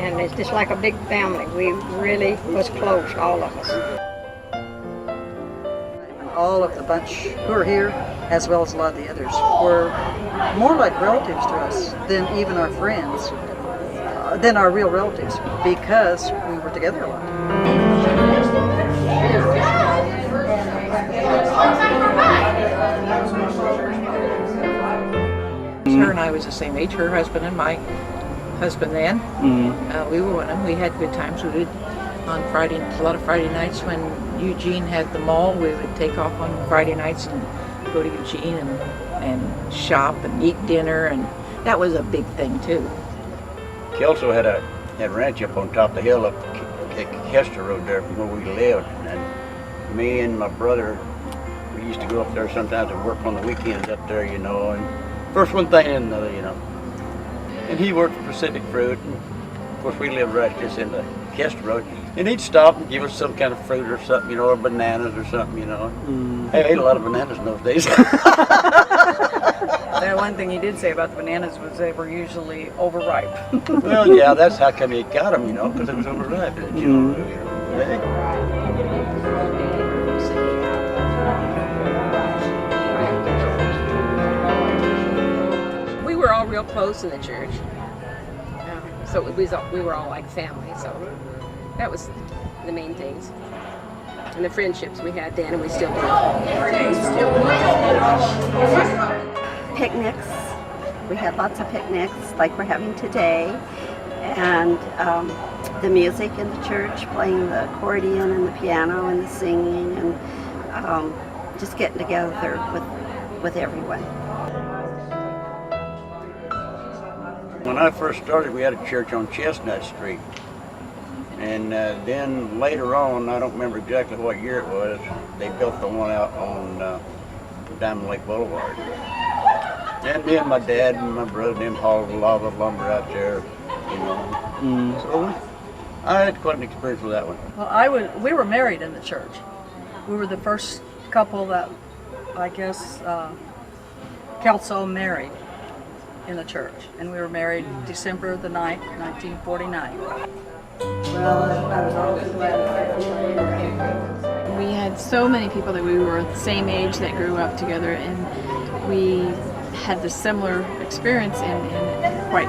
and it's just like a big family. We really was close, all of us. All of the bunch who are here, as well as a lot of the others, were more like relatives to us than even our friends, than our real relatives, because we were together a lot. Her and I was the same age, her husband and my husband then. We were one of them. We had good times. We did on Friday, a lot of Friday nights when Eugene had the mall. We would take off on Friday nights and go to Eugene and shop and eat dinner, and that was a big thing too. Kelso had a ranch up on top of the hill up Kester Road there from where we lived, and me and my brother, we used to go up there sometimes and work on the weekends up there, you know, and first one thing and another, you know. And he worked for Pacific Fruit, and of course we lived right just in the Kester Road, and he'd stop and give us some kind of fruit or something, you know, or bananas or something, you know. I ate a lot of bananas in those days. The one thing he did say about the bananas was they were usually overripe. Well, yeah, that's how come he got them, you know, because it was overripe. You know, We were all real close in the church, so we were all like family. So that was the main things, and the friendships we had then, and we still do. Picnics. We had lots of picnics like we're having today, and the music in the church, playing the accordion and the piano and the singing, and just getting together with everyone. When I first started, we had a church on Chestnut Street, and then later on, I don't remember exactly what year it was, they built the one out on Diamond Lake Boulevard. And then my dad and my brother and them hauled a lot of lumber out there, you know. So I had quite an experience with that one. Well, we were married in the church. We were the first couple that, I guess, Kelso married in the church. And we were married December the 9th, 1949. We had so many people that we were the same age that grew up together, and we had the similar experience in quite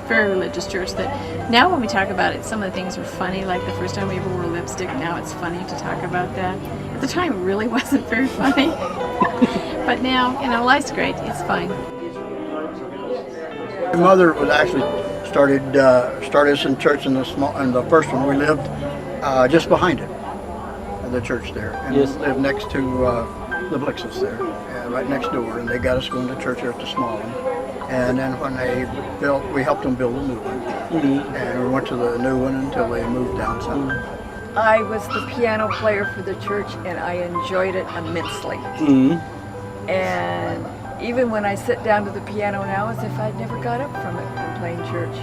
very religious church that now when we talk about it, some of the things are funny, like the first time we ever wore lipstick. Now it's funny to talk about that. At the time it really wasn't very funny. But now, you know, life's great. It's fine. My mother was actually started us in church in the first one we lived just behind it, the church there, and lived next to the Blixes there, right next door, and they got us going to church here at the small one. And then when they built, we helped them build a new one, and we went to the new one until they moved down south. I was the piano player for the church, and I enjoyed it immensely. And even when I sit down to the piano now, as if I'd never got up from it from playing church.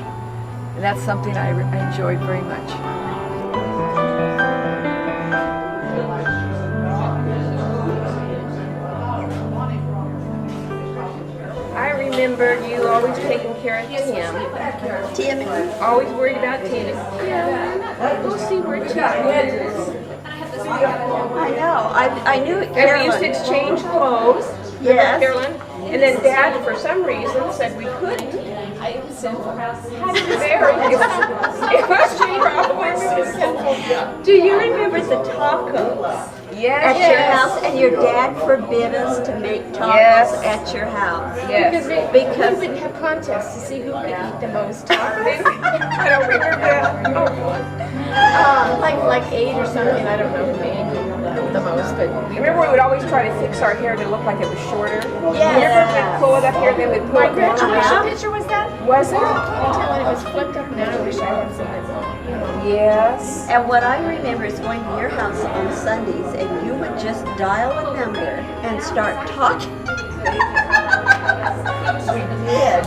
And that's something I enjoyed very much. I remember you always taking care of Tim. Always worried about Tim. Yeah. We'll see where Tim is. I know. I knew it, And we used to exchange clothes. Yes. Carolyn. And then Dad, for some reason, said we couldn't. How did it vary? It was probably sinful. Do you remember the tacos? Yes. At your house, and your dad forbid us to make tacos at your house. Yes. Because we wouldn't have contests to see who could eat the most tacos. I don't remember that. like 8 or something. I don't know who made the most, but I remember we would always try to fix our hair to look like it was shorter. Yes. Remember we'd pull it up here, then we'd pull it down. graduation picture was that? Was it? until it was flipped up now. I wish I had some. Yes. And what I remember is going to your house on Sundays, and you would just dial a number and start talking. did.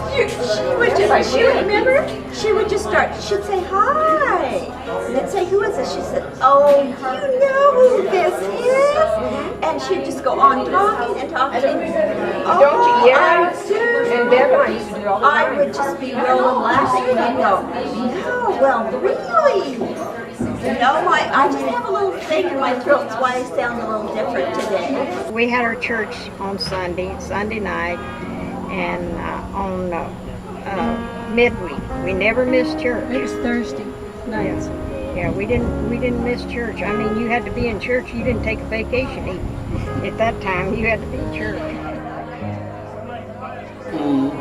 She would remember, she would just start, she'd say, hi. And then say, who is this? She said, oh, you know who this is? And she'd just go on talking and talking. Don't you? Yeah. And Deb and I used to do it all the time. I would just be rolling laughing and go, no, well, really? No, I just have a little thing in my throat. That's why I sound a little different today. We had our church on Sunday night, and on midweek. We never missed church. It was Thursday nights. Yeah, we didn't miss church. I mean, you had to be in church. You didn't take a vacation even. At that time, you had to be in church.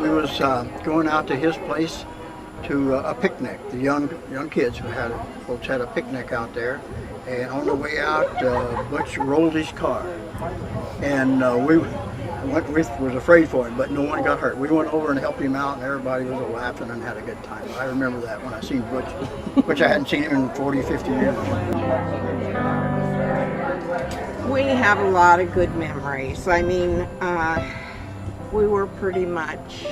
We was going out to his place to a picnic. The young kids folks had a picnic out there, and on the way out, Butch rolled his car, and we was afraid for him, but no one got hurt. We went over and helped him out, and everybody was laughing and had a good time. I remember that when I seen Butch, which I hadn't seen him in 40, 50 years. We have a lot of good memories. I mean, we were pretty much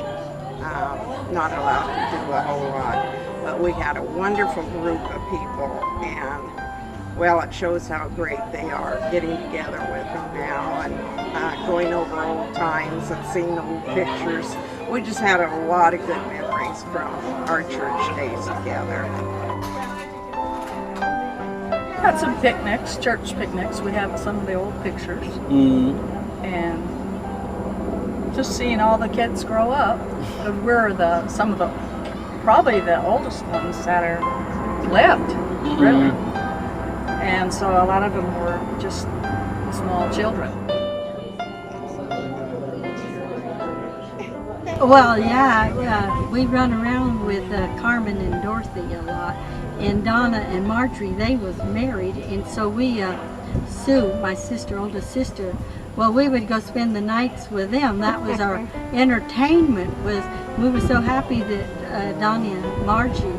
not allowed to do a whole lot, but we had a wonderful group of people, and well, it shows how great they are getting together with them now and going over old times and seeing old pictures. We just had a lot of good memories from our church days together. Had some picnics, church picnics. We have some of the old pictures. And just seeing all the kids grow up. We're probably the oldest ones that are left, really. And so a lot of them were just small children. Well, yeah, we run around with Carmen and Dorothy a lot. And Donna and Marjorie, they was married, and so we, Sue, my sister, oldest sister, well, we would go spend the nights with them. That was our entertainment. We were so happy that Donna and Margie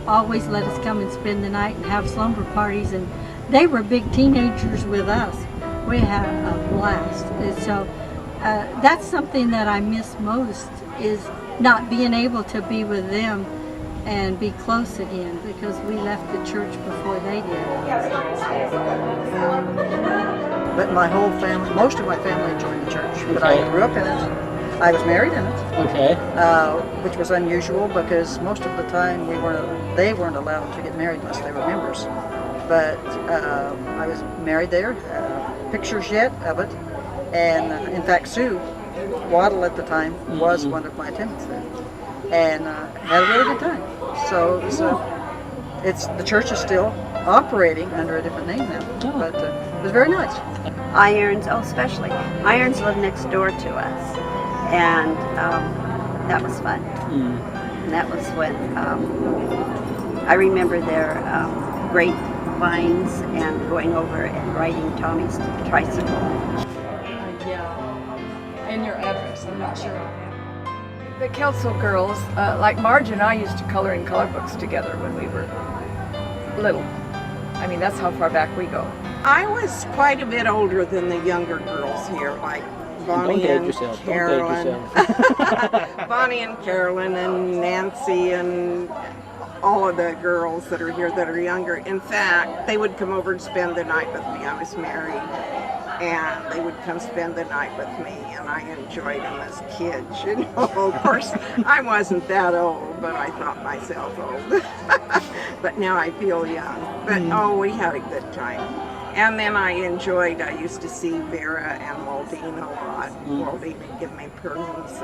always let us come and spend the night and have slumber parties, and they were big teenagers with us. We had a blast. And so that's something that I miss most, is not being able to be with them and be close again, because we left the church before they did. But my whole family, most of my family joined the church, but I grew up in it. I was married in it, which was unusual because most of the time they weren't allowed to get married unless they were members. But I was married there, pictures yet of it, and in fact Sue Waddle at the time was one of my attendants there, and had a really good time. So the church is still operating under a different name now, but it was very nice. Irons, especially. Irons lived next door to us, and that was fun. And that was when I remember their grapevines and going over and riding Tommy's tricycle. Yeah, and your address, I'm not sure. The Kelso girls, like Marge and I used to color in color books together when we were little. I mean, that's how far back we go. I was quite a bit older than the younger girls here, like Bonnie and Carolyn. Bonnie and Carolyn and Nancy and all of the girls that are here that are younger. In fact, they would come over and spend the night with me. I was married, and they would come spend the night with me, and I enjoyed them as kids, you know. Of course, I wasn't that old, but I thought myself old. But now I feel young. But oh, we had a good time. And then I used to see Vera and Waldine a lot. Waldine would give me presents,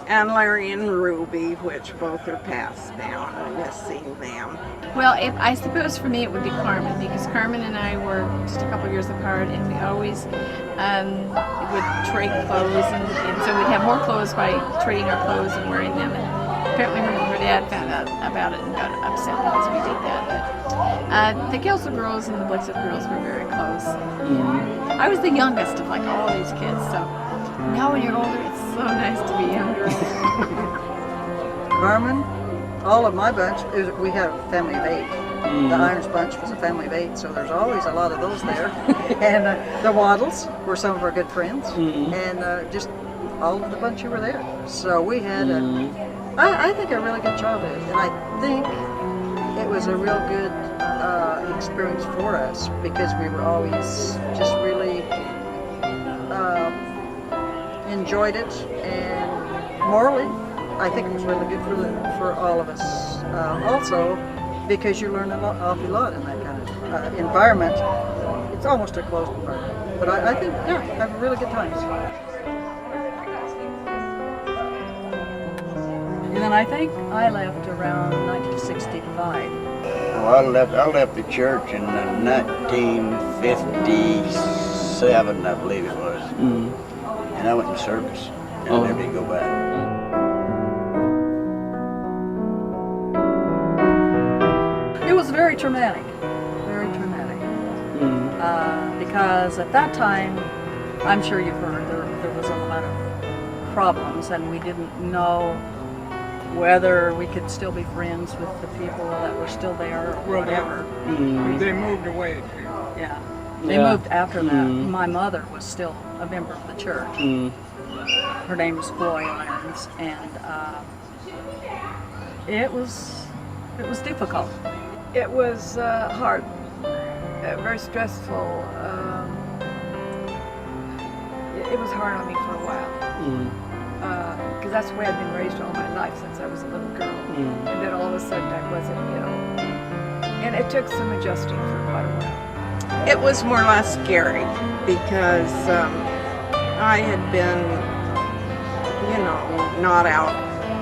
and Larry and Ruby, which both are passed now. I miss seeing them. Well, I suppose for me it would be Carmen, because Carmen and I were just a couple years apart, and we always would trade clothes, and so we'd have more clothes by trading our clothes and wearing them. And apparently her dad found out about it and got upset because we did that. But the Kelso girls and the Blixit girls were very close. I was the youngest of like all these kids, so now when you're older, it's so nice to be younger. Carmen, all of my bunch, we have a family of 8. The Irons bunch was a family of 8, so there's always a lot of those there. And the Waddles were some of our good friends, and just all of the bunch who were there. So we had, I think, a really good childhood. And I think it was a real good experience for us because we were always just really enjoyed it. And morally, I think it was really good for all of us. Also, because you learn an awful lot in that kind of environment. It's almost a closed environment. But I think, yeah, have a really good times. And then I think I left around 1965. Well, I left the church in 1957, I believe it was. And I went in service, and I never did go back. It was very traumatic, because at that time, I'm sure you've heard, there was a lot of problems, and we didn't know whether we could still be friends with the people that were still there or whatever. They moved away. Yeah, they moved after that. My mother was still a member of the church. Her name was Gloria Lyons, and it was difficult. It was hard, very stressful. It was hard on me for a while. Because that's the way I'd been raised all my life since I was a little girl. And then all of a sudden I wasn't, And it took some adjusting for quite a while. It was more or less scary because I had been, not out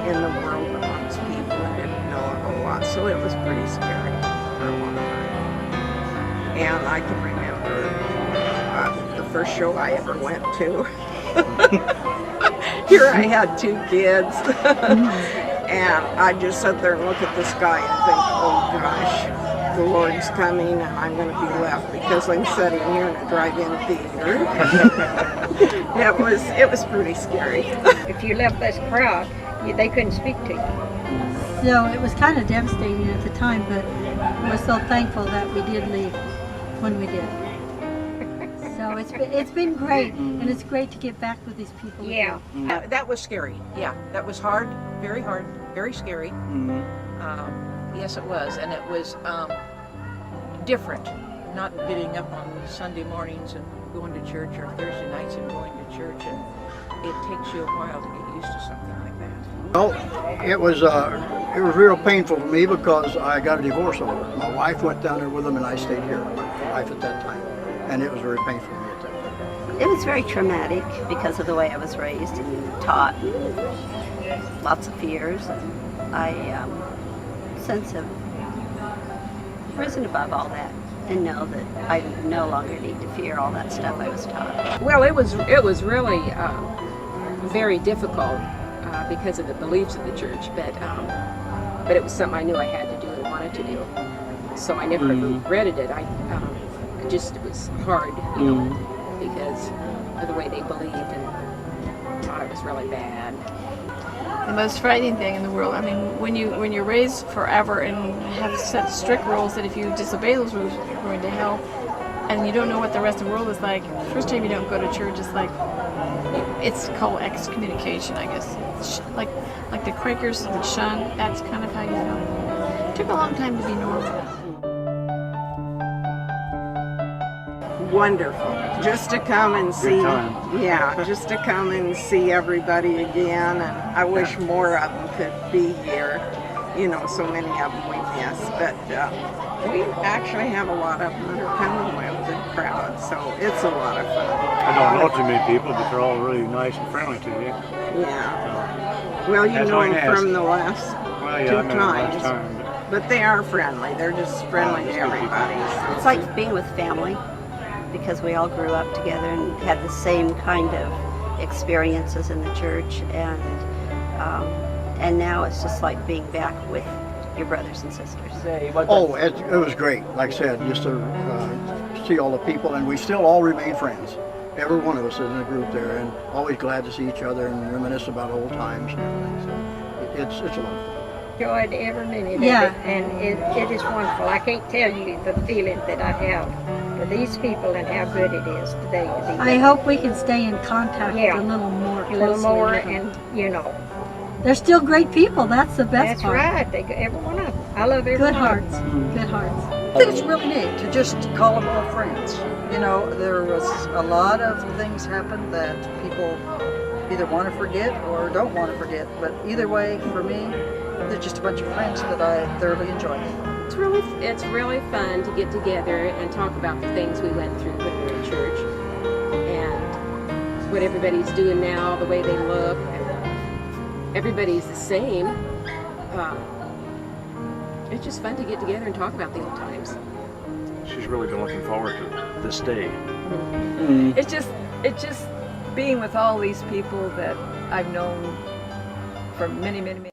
in the world amongst people and didn't know a whole lot. So it was pretty scary for a long time. And I can remember the first show I ever went to. Here I had 2 kids, and I just sit there and look at the sky and think, oh gosh, the Lord's coming and I'm going to be left because I'm sitting here in a drive-in theater. It was pretty scary. If you left this crowd, they couldn't speak to you. So it was kind of devastating at the time, but we're so thankful that we did leave when we did. So it's been great, and it's great to get back with these people. Yeah. That was scary. Yeah, that was hard, very scary. Yes, it was, and it was different. Not getting up on Sunday mornings and going to church, or Thursday nights and going to church, and it takes you a while to get used to something like that. Well, it was real painful for me because I got a divorce over it. My wife went down there with them, and I stayed here with my wife at that time, and it was very painful for me at that time. It was very traumatic because of the way I was raised and taught, and lots of fears. And I since have risen above all that and know that I no longer need to fear all that stuff I was taught. Well, it was really very difficult because of the beliefs of the church, but it was something I knew I had to do and wanted to do. So I never regretted it. It was hard, because of the way they believed and thought it was really bad. The most frightening thing in the world. I mean, when you're raised forever and have set strict rules that if you disobey those rules, you're going to hell, and you don't know what the rest of the world is like. The first time you don't go to church, it's called excommunication, I guess. Like the Quakers would shun. That's kind of how you feel. It took a long time to be normal. Wonderful, just to come and see, just to come and see everybody again, and I wish more of them could be here. So many of them we miss, but we actually have a lot of them that are coming with the crowd, so it's a lot of fun. I don't know too many people, but they're all really nice and friendly to you. Yeah. Well, you know them from the last 2 times, but they are friendly. They're just friendly to everybody. It's like being with family, because we all grew up together and had the same kind of experiences in the church, and now it's just like being back with your brothers and sisters. Oh, it was great. Like I said, just to see all the people, and we still all remain friends. Every one of us is in a group there, and always glad to see each other and reminisce about old times and everything. So it's a lot of fun. Enjoyed every minute of it, and it is wonderful. I can't tell you the feeling that I have to for these people and how good it is today to be I there. hope we can stay in contact Yeah. a little more A little closely more, with them. and you know, They're still great people. That's the best that's part. right. Every one of them. I love every Good one of hearts. them. Good hearts. I think it's really neat to just call them all friends. You know, there was a lot of things happen that people either want to forget or don't want to forget. But either way, for me, they're just a bunch of friends that I thoroughly enjoy. It's really fun to get together and talk about the things we went through when we were in church and what everybody's doing now, the way they look. Everybody's the same. It's just fun to get together and talk about the old times. She's really been looking forward to this day. It's just being with all these people that I've known for many, many, many